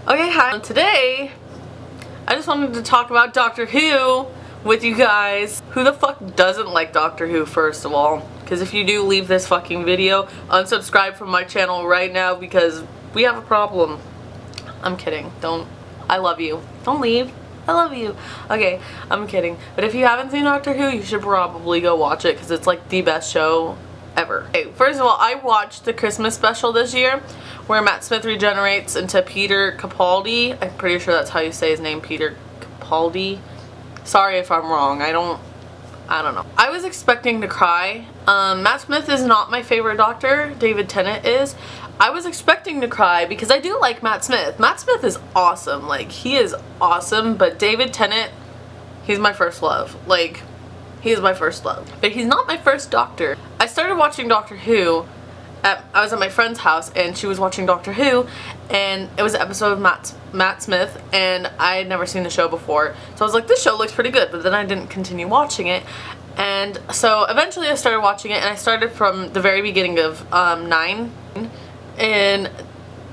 Okay, hi. Today, I just wanted to talk about Doctor Who with you guys. Who the fuck doesn't like Doctor Who, first of all? Because if you do, leave this fucking video. Unsubscribe from my channel right now because we have a problem. I'm kidding. Don't. I love you. Don't leave. I love you. Okay, I'm kidding. But if you haven't seen Doctor Who, you should probably go watch it because it's like the best show ever. Okay, first of all, I watched the Christmas special this year where Matt Smith regenerates into Peter Capaldi. I'm pretty sure that's how you say his name, Peter Capaldi. Sorry if I'm wrong. I don't know. I was expecting to cry. Matt Smith is not my favorite doctor. David Tennant is. I was expecting to cry because I do like Matt Smith. Matt Smith is awesome. Like, he is awesome, but David Tennant, he's my first love. Like, he is my first love. But he's not my first doctor. I started watching Doctor Who. I was at my friend's house and she was watching Doctor Who and it was an episode of Matt Smith and I had never seen the show before. So I was like, this show looks pretty good, but then I didn't continue watching it. And so eventually I started watching it and I started from the very beginning of 9 and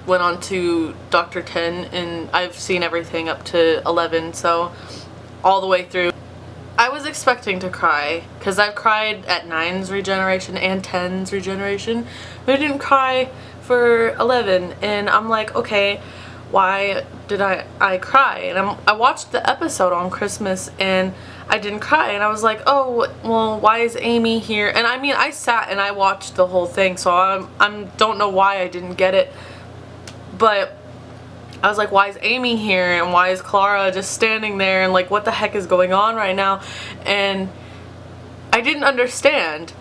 went on to Doctor 10 and I've seen everything up to 11, so all the way through. I was expecting to cry because I've cried at 9's regeneration and 10's regeneration, but I didn't cry for 11 and I'm like, okay, why did I cry? And I watched the episode on Christmas and I didn't cry and I was like, oh, well, why is Amy here? And I mean, I sat and I watched the whole thing, so I don't know why I didn't get it, but I was like, why is Amy here and why is Clara just standing there and like what the heck is going on right now? And I didn't understand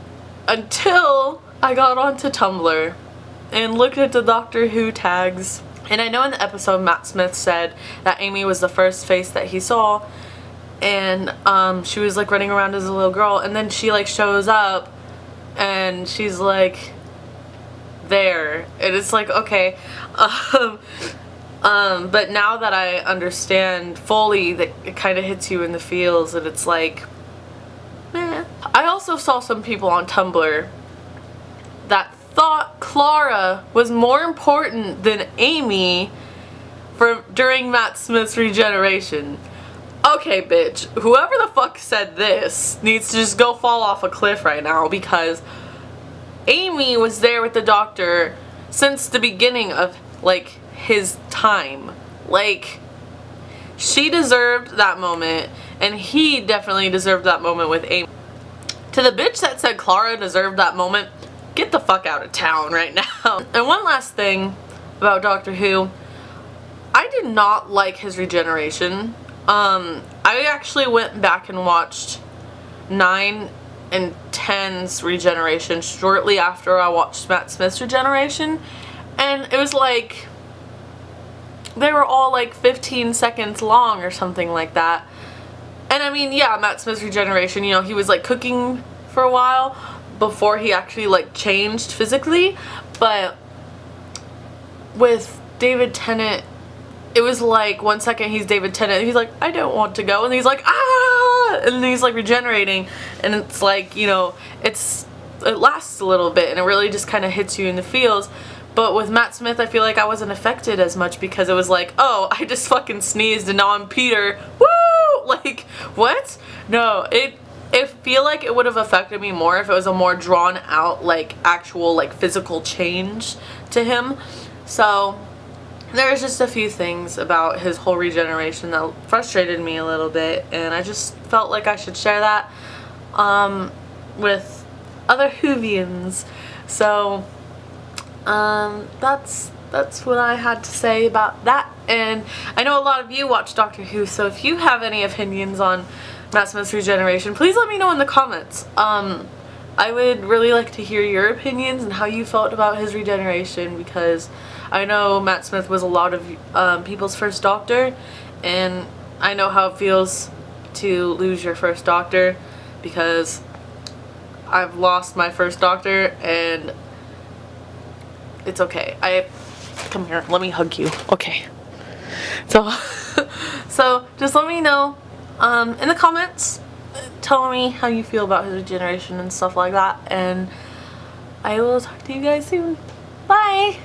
until I got onto Tumblr and looked at the Doctor Who tags. And I know in the episode Matt Smith said that Amy was the first face that he saw and she was like running around as a little girl and then she like shows up and she's like there and it's like, okay, but now that I understand fully, that it kind of hits you in the feels and it's like, meh. I also saw some people on Tumblr that thought Clara was more important than Amy during Matt Smith's regeneration. Okay, bitch, whoever the fuck said this needs to just go fall off a cliff right now because Amy was there with the Doctor since the beginning of, like, his time. Like, she deserved that moment and he definitely deserved that moment with Amy. To the bitch that said Clara deserved that moment, get the fuck out of town right now. And one last thing about Doctor Who, I did not like his regeneration. I actually went back and watched 9 and 10's regeneration shortly after I watched Matt Smith's regeneration, and it was like they were all like 15 seconds long or something like that. And I mean, yeah, Matt Smith's regeneration, you know, he was like cooking for a while before he actually like changed physically, but with David Tennant, it was like 1 second he's David Tennant and he's like, I don't want to go, and he's like, ah, and then he's like regenerating and it's like, you know, it lasts a little bit and it really just kind of hits you in the feels. But with Matt Smith, I feel like I wasn't affected as much because it was like, oh, I just fucking sneezed and now I'm Peter. Woo! Like, what? No, it feel like it would have affected me more if it was a more drawn out, like, actual, like, physical change to him. So there's just a few things about his whole regeneration that frustrated me a little bit, and I just felt like I should share that with other Whovians. So that's what I had to say about that. And I know a lot of you watch Doctor Who, so if you have any opinions on Matt Smith's regeneration, please let me know in the comments. I would really like to hear your opinions and how you felt about his regeneration, because I know Matt Smith was a lot of people's first Doctor, and I know how it feels to lose your first Doctor because I've lost my first Doctor and it's okay. Come here, let me hug you. Okay. So just let me know in the comments, tell me how you feel about his regeneration and stuff like that, and I will talk to you guys soon. Bye!